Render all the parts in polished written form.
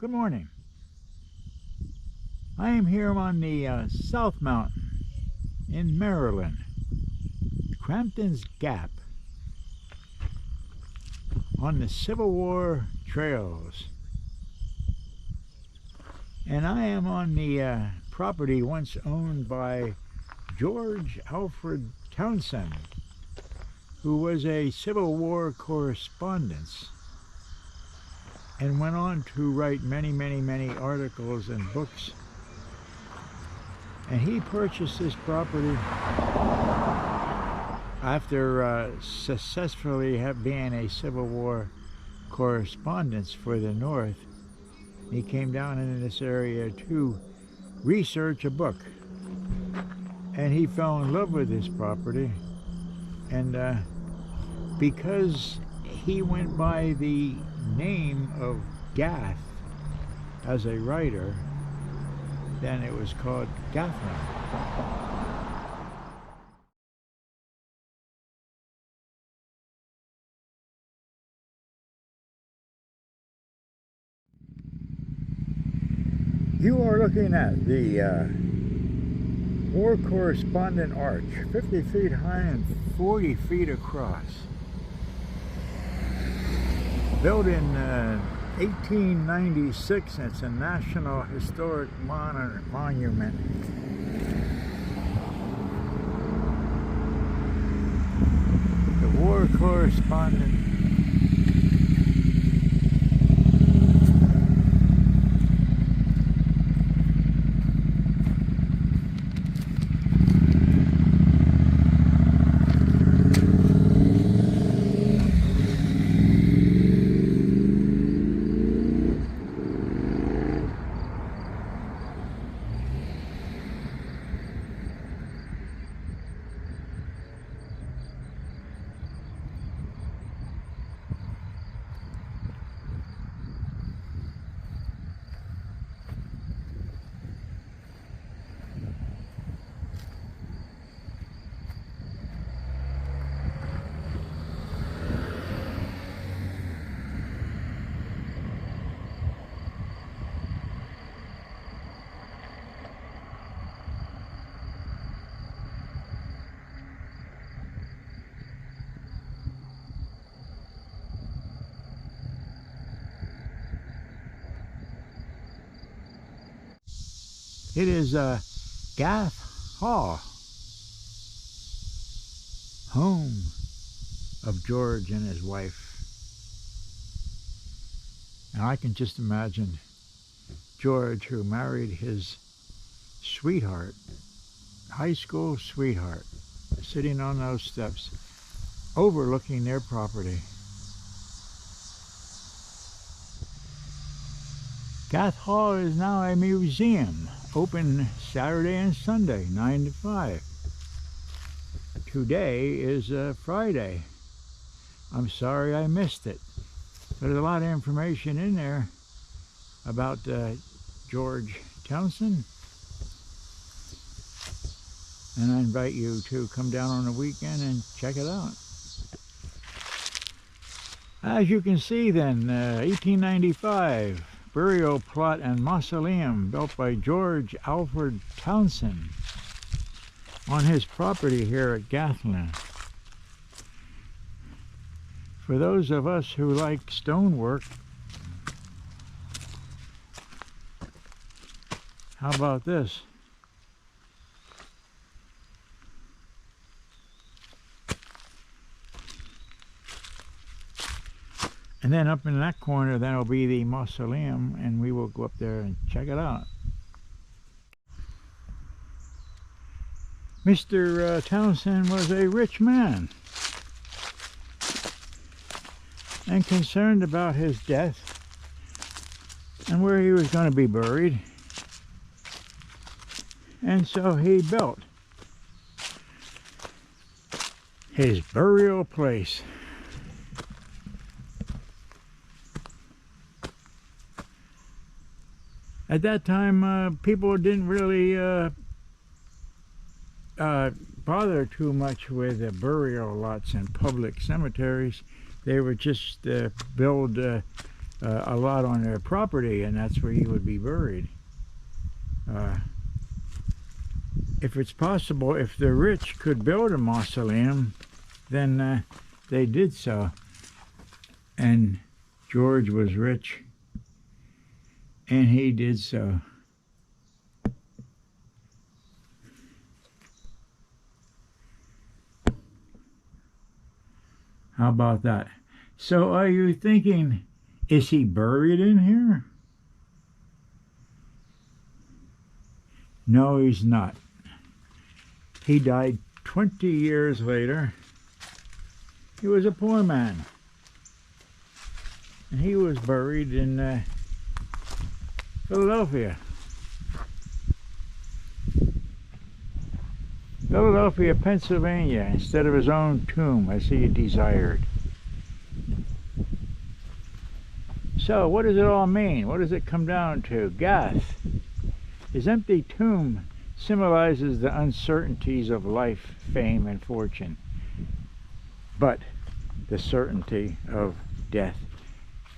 Good morning. I am here on the South Mountain in Maryland, Cramtons Gap, on the Civil War trails. And I am on the property once owned by George Alfred Townsend, who was a Civil War correspondent and went on to write many articles and books. And he purchased this property after successfully being a Civil War correspondent for the North. He came down into this area to research a book, and he fell in love with this property. And because he went by the name of Gath as a writer, then it was called Gathland. You are looking at the War Correspondent Arch, 50 feet high and 40 feet across. Built in 1896, and it's a National Historic Monument. The War Correspondent. It is Gath Hall, home of George and his wife. And I can just imagine George, who married his sweetheart, high school sweetheart, sitting on those steps, overlooking their property. Gath Hall is now a museum, open Saturday and Sunday, 9 to 5. Today is Friday. I'm sorry I missed it. There's a lot of information in there about George Townsend. And I invite you to come down on the weekend and check it out. As you can see then, 1895. Burial plot and mausoleum built by George Alfred Townsend on his property here at Gathland. For those of us who like stonework, how about this? And then up in that corner, that'll be the mausoleum, and we will go up there and check it out. Mr. Townsend was a rich man, and concerned about his death and where he was going to be buried. And so he built his burial place. At that time, people didn't really bother too much with burial lots and public cemeteries. They would just build a lot on their property, and that's where he would be buried. If it's possible, if the rich could build a mausoleum, then they did so. And George was rich, and he did so. How about that? So are you thinking, is he buried in here? No, he's not. He died 20 years later. He was a poor man. And he was buried in Philadelphia. Philadelphia, Pennsylvania, instead of his own tomb as he desired. So what does it all mean? What does it come down to? Gath. His empty tomb symbolizes the uncertainties of life, fame, and fortune, but the certainty of death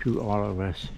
to all of us.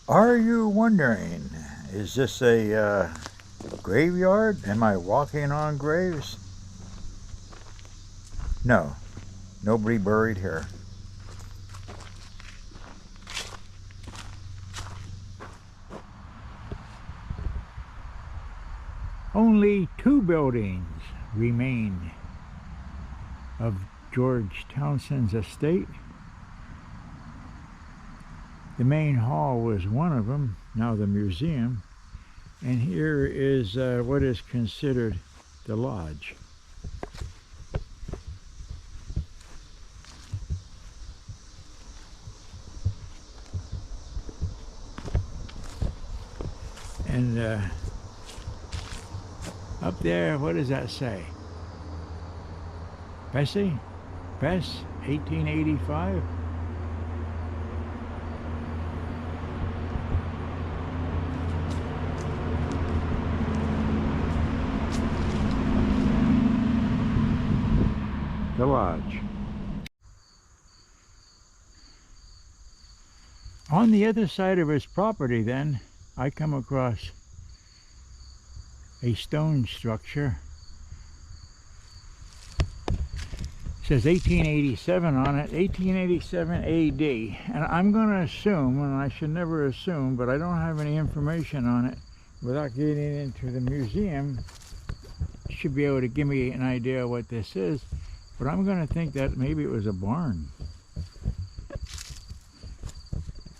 Are you wondering, is this a graveyard? Am I walking on graves? No, nobody buried here. Only 2 buildings remain of George Townsend's estate. The main hall was one of them, now the museum, and here is what is considered the lodge. And up there, what does that say? Bessie? Bess, 1885? The lodge. On the other side of his property, then, I come across a stone structure. It says 1887 on it, 1887 AD. And I'm going to assume, and I should never assume, but I don't have any information on it without getting into the museum. You should be able to give me an idea of what this is. But I'm going to think that maybe it was a barn.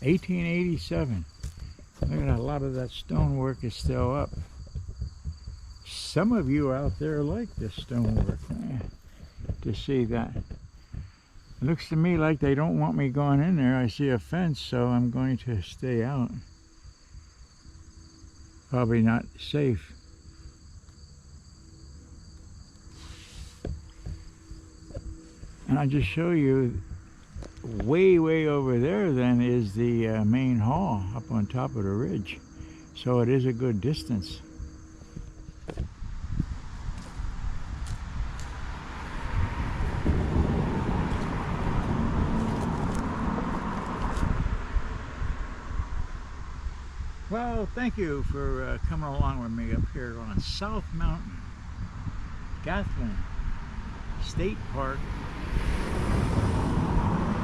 1887. Look at a lot of that stonework is still up. Some of you out there like this stonework. To see that. It looks to me like they don't want me going in there. I see a fence, so I'm going to stay out. Probably not safe. And I'll just show you, way over there then is the main hall up on top of the ridge. So it is a good distance. Well, thank you for coming along with me up here on South Mountain, Gathland State Park.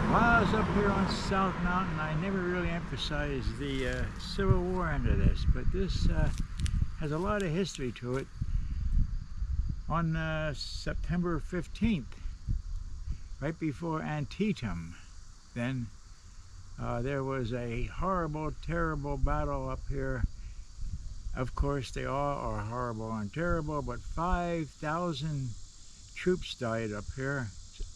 While I was up here on South Mountain, I never really emphasized the Civil War end of this, but this has a lot of history to it. on September 15th, right before Antietam. Then there was a horrible, terrible battle up here. Of course, they all are horrible and terrible, but 5,000 troops died up here.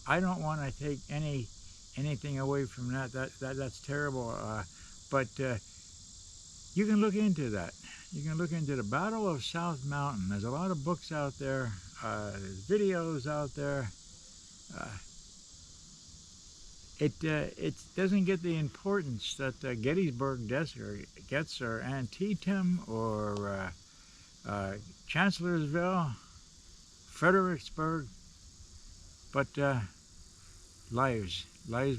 I don't want to take anything away from that. That's terrible. But you can look into that. You can look into the Battle of South Mountain. There's a lot of books out there. There's videos out there. It doesn't get the importance that Gettysburg gets, or Antietam, or Chancellorsville, Fredericksburg, but lives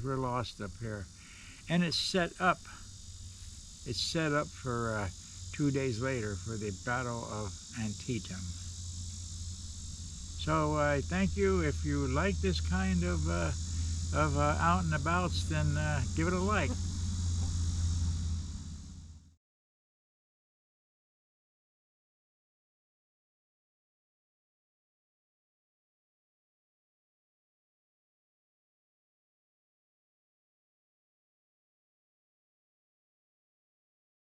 were lost up here, and it's set up for 2 days later for the Battle of Antietam. So I thank you. If you like this kind of out and abouts, then give it a like.